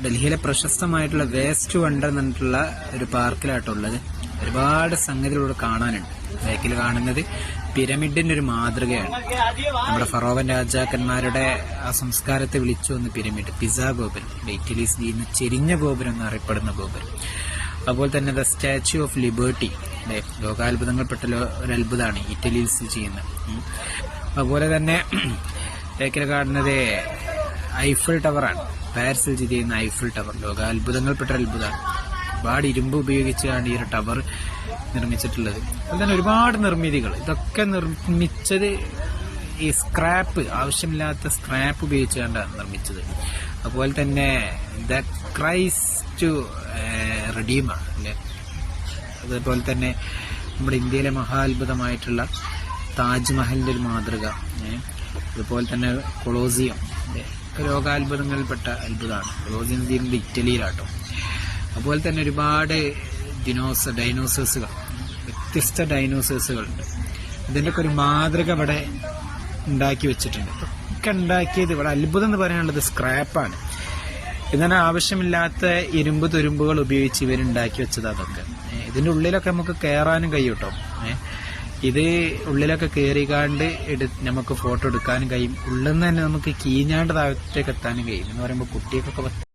ഡൽഹിയിലെ പ്രശസ്തമായിട്ടുള്ള waste wonder എന്ന് പറഞ്ഞിട്ടുള്ള ഒരു പാർക്കിലായിട്ടുള്ളത്. ഒരുപാട് സംഗതികളോട് കാണാനുണ്ട്. ബാക്കിൽ കാണുന്നത് പിരമിഡിന്റെ ഒരു മാതൃകയാണ്. നമ്മുടെ ഫറോവൻ രാജാക്കന്മാരുടെ ആ സംസ്കാരത്തെ വിളിച്ചു വന്ന പിരമിഡ്, പിസ ഗോപുരം, ഇറ്റലി സ്ഥിതി ചെയ്യുന്ന ചെരിഞ്ഞ ഗോപുരം എന്നറിയപ്പെടുന്ന ഗോപുരം. അതുപോലെ തന്നെ ദ സ്റ്റാച്യു ഓഫ് ലിബർട്ടി, ലോകാത്ഭുതങ്ങൾപ്പെട്ട ഒരു അത്ഭുതമാണ് ഇറ്റലിയിൽ സ്ഥിതി ചെയ്യുന്നത്. അതുപോലെ തന്നെ ബാക്കിൽ കാണുന്നത് ഐഫിൾ ടവറാണ്. പാരീസിൽ സ്ഥിതി ചെയ്യുന്ന ഐഫിൾ ടവർ ലോകാത്ഭുതങ്ങൾപ്പെട്ട അത്ഭുതമാണ്. ഒരുപാട് ഇരുമ്പ് ഉപയോഗിച്ചാണ് ഈ ഒരു ടവർ നിർമ്മിച്ചിട്ടുള്ളത്. അതുപോലെ തന്നെ ഒരുപാട് നിർമ്മിതികൾ, ഇതൊക്കെ നിർമ്മിച്ചത് ഈ സ്ക്രാപ്പ്, ആവശ്യമില്ലാത്ത സ്ക്രാപ്പ് ഉപയോഗിച്ചാണ് നിർമ്മിച്ചത്. അതുപോലെ തന്നെ ദ ക്രൈസ്റ്റ് റെഡീമർ അല്ലേ, അതുപോലെ തന്നെ നമ്മുടെ ഇന്ത്യയിലെ മഹാത്ഭുതമായിട്ടുള്ള താജ്മഹലിന്റെ ഒരു മാതൃക, അതുപോലെ തന്നെ കൊളോസിയം, ലോകാത്ഭുതങ്ങളിൽപ്പെട്ട അത്ഭുതമാണ്. കൊളോസിയം തീരുന്നത് ഇറ്റലിയിലാട്ടോ. അതുപോലെ തന്നെ ഒരുപാട് ഡൈനോസേഴ്സുകൾ, വ്യത്യസ്ത ഡൈനോസേഴ്സുകളുണ്ട്. ഇതിൻ്റെയൊക്കെ ഒരു മാതൃക ഇവിടെ ഉണ്ടാക്കി വെച്ചിട്ടുണ്ട്. ഒക്കെ ഉണ്ടാക്കിയത് ഇവിടെ അത്ഭുതം എന്ന് പറയാനുള്ളത് സ്ക്രാപ്പാണ്. എന്നാൽ ആവശ്യമില്ലാത്ത ഇരുമ്പ് തുരുമ്പുകൾ ഉപയോഗിച്ച് ഇവരുണ്ടാക്കി വെച്ചത് അതൊക്കെ. ഇതിൻ്റെ ഉള്ളിലൊക്കെ നമുക്ക് കയറാനും കഴിയും കേട്ടോ. ഇത് ഉള്ളിലൊക്കെ കയറിക്കാണ്ട് നമുക്ക് ഫോട്ടോ എടുക്കാനും കഴിയും. ഉള്ളിൽ നിന്ന് തന്നെ നമുക്ക് കീഞ്ഞാണ്ട് താഴത്തേക്ക് എത്താനും കഴിയും. എന്ന് പറയുമ്പോൾ കുട്ടികൾക്കൊക്കെ